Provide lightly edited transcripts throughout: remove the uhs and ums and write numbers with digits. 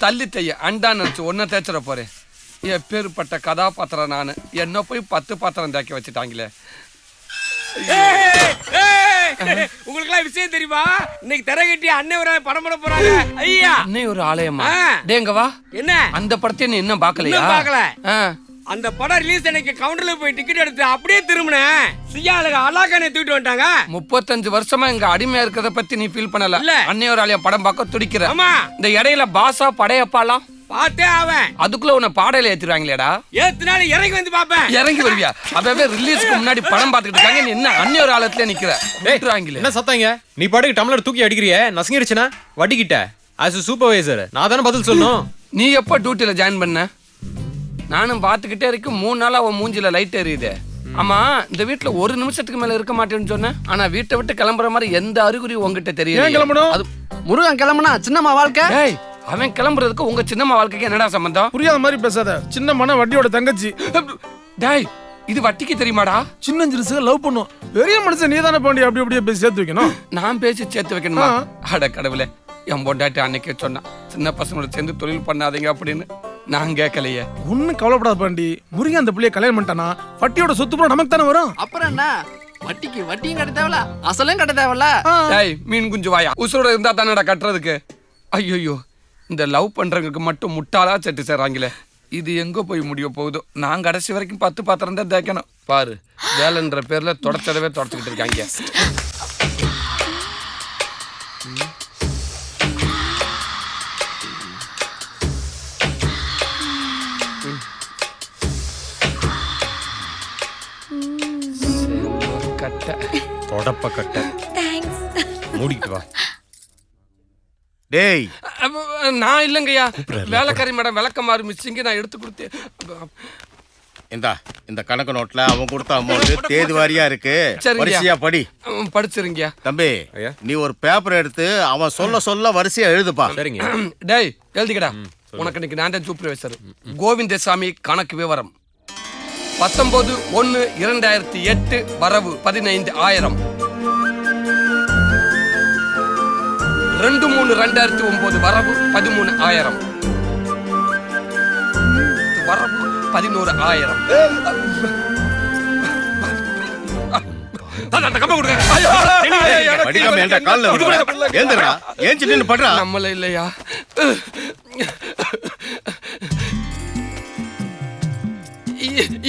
தள்ளி தைய அண்டா நினைச்சு ஒன்ன தேய்ச்சிட போறேன். எப்பேற்பட்ட கதாபாத்திரம் நானு. என்ன போய் 10 பாத்திரம் தேக்க வச்சுட்டாங்களே. உங்களுக்கு விஷயம் தெரியுமா? இன்னைக்கு தர கட்டி அன்னை ஒரு படம் போட போறாங்க. ஐயா அன்னை ஒரு ஆலயமா? டேங்க வா. என்ன அந்த படத்தை நீ இன்னும் பாக்கலையா? பாக்கல. அந்த படம் ரிலீஸ் அன்னைக்கு கவுண்டர்ல போய் டிக்கெட் எடுத்து அப்படியே திரும்பினேன். சியாளுக்கு அலாக்கானே தூக்கிட்டு வந்துட்டாங்க. 35 வருஷமா இங்க அடிமையா இருக்கிறத பத்தி நீ ஃபீல் பண்ணல? இல்ல. அன்னை ஒரு ஆலயம் படம் பார்க்க துடிக்கிற. ஆமா. இந்த இடையில பாசா படையப்பாலாம் பார்த்தே அவன். அதுக்குள்ள உன்னை பாடையில ஏத்திடுவாங்களேடா. ஏத்துனாலும் இறங்கி வந்து பாப்பேன். இறங்கி வருவியா? அப்பவே ரிலீஸ்க்கு முன்னாடி படம் பார்த்துக்கிட்டு இருக்காங்க. நீ என்ன அன்னை ஒரு ஆலயத்துல நிக்கிற? என்ன சத்தாங்க? நீ பாட்டுக்கு டம்ளர் தூக்கி அடிக்கிறியே, நசங்கிருச்சுனா வட்டிக்கிட்ட. ஆஸ் சூப்பர்வைசர் நான் தானே பதில் சொல்லணும். நீ எப்ப டியூட்டில ஜாயின் பண்ண? நானும் பார்த்துக்கிட்டே இருக்கு. 3 நாளா உன் மூஞ்சில லைட் எரியுது. ஆமா, இந்த வீட்டுல ஒரு நிமிஷத்துக்கு மேல இருக்க மாட்டேன்னு சொன்னேன். ஆனா வீட்டை விட்டு கிளம்புற மாதிரி எந்த அறிகுறி உங்ககிட்ட தெரியல. கிளம்பணும்? அது முருகன் கிளம்புனா சின்னம்மா வாழ்க்கை. ஏய், அவன் கிளம்புறதுக்கு உங்க சின்னம்மா வாழ்க்கைக்கு என்னடா சம்பந்தம்? புரியாத மாதிரி பேசாத. சின்னம்மா வட்டியோட தங்கச்சி. டேய், இது வட்டிக்கு தெரியுமாடா? சின்ன சிறுசுக லவ் பண்ணும். பெரிய மனுஷன் நீ தானே பாண்டி அப்படி அப்படியே பேசி சேர்த்து வைக்கணும். நான் பேசி சேர்த்து வைக்கணுமா? அட கடவுளே, என் பொண்டாட்டி அன்னைக்கே சொன்னான், சின்ன பசங்களோட சேர்ந்து தொழில் பண்ணாதீங்க அப்படின்னு. நான் கேட்கலையே. ஒன்னும் கவலைப்படாத பாண்டி. முருகன் அந்த பிள்ளைய கல்யாணம் பண்ணிட்டானா வட்டியோட சொத்து கூட நமக்கு தானே வரும். அப்புறம் என்ன, வட்டிக்கு வட்டியும் கட்ட தேவல, அசலும் கட்ட தேவல. டேய், மீன் குஞ்சு வாயா, உசுரோட இருந்தா தானடா கட்டுறதுக்கு. ஐயோ, இந்த லவ் பண்றவங்களுக்கு மட்டும் முட்டாளா செட்டு சேர்றாங்களே. இது எங்க போய் முடிய போகுதோ? நான் கடைசி வரைக்கும் 10 பாத்திரம் தான் தேய்க்கணும். பாரு, வேலைன்ற பேர்ல தொடச்சதவே தொடச்சுக்கிட்டு இருக்காங்க. தொடப்ப கட்ட. மூடிட்டு வா. டேய், நான் இல்லங்கய்யா, வேலைக்காரி மேடம் விளக்கமாறு மிஸ்ஸிங்க நான் எடுத்து கொடுத்தேன். இந்த கணக்கு நோட்ல அவன் கொடுத்த அமௌண்ட் தேதி வாரியா இருக்கு. வரிசையா படி. படிச்சிருங்கயா. தம்பி, நீ ஒரு பேப்பர் எடுத்து அவன் சொல்ல சொல்ல வரிசையா எழுதுப்பா. சரிங்க. டேய், எழுதிக்கடா. உனக்கு இன்னைக்கு நான் தான் சூப்பர்வைசர். கோவிந்தசாமி கணக்கு விவரம். 19/1/2008 வரவு 15,000. 2/3/2009 வரவு 13,000. வரவு 11,000. நம்மள இல்லையா?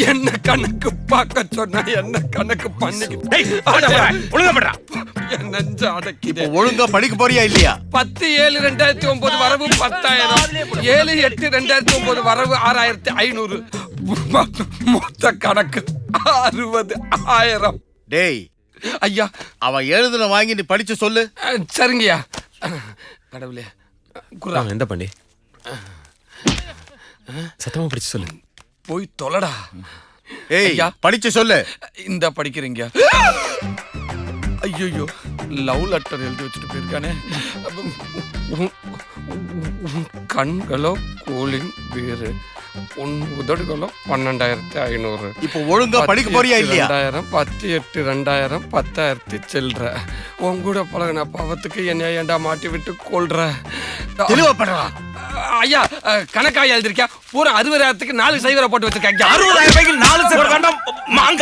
என்ன கணக்கு பார்க்க சொன்னா என்ன கணக்கு பண்ணிக்கிட்டு ஒழுங்கா படிக்க போறியா இல்லையா? 10/7/2009 வரவு 10,000. 7/8/2009 வரவு 6,500. மொத்த கணக்கு 60,000. டேய் ஐயா, அவன் எழுதுன வாங்கி நீ படிச்சு சொல்லு. சரிங்கய்யா. கடவுளே, குரா எந்த பண்ணி சத்தமா படிச்சு சொல்லு. போய் தொலைடா. ஏய், படிச்சு சொல்லு. இந்த படிக்கிறீங்க. ஐயோ, லவ் லெட்டர் எழுதி வச்சுட்டு போயிருக்கானே. கண்களோ கூலிங் வேறு, உதடுகளோ 12,500. இப்போ ஒழுங்கா படிக்க போறியா இல்லையா? 10/8/2000 10,000 சில்ற. உன் கூட பழகின பாவத்துக்கு என்ன ஏண்டா மாட்டி விட்டு கொள்ற? தெளிவாப்படுறா. ஐயா, கணக்காய் எழுதிருக்கியா? பூரா 60,000க்கு 4 சைவரை போட்டு வச்சிருக்காங்க. 60,000 4 வேண்டாம். மாங்க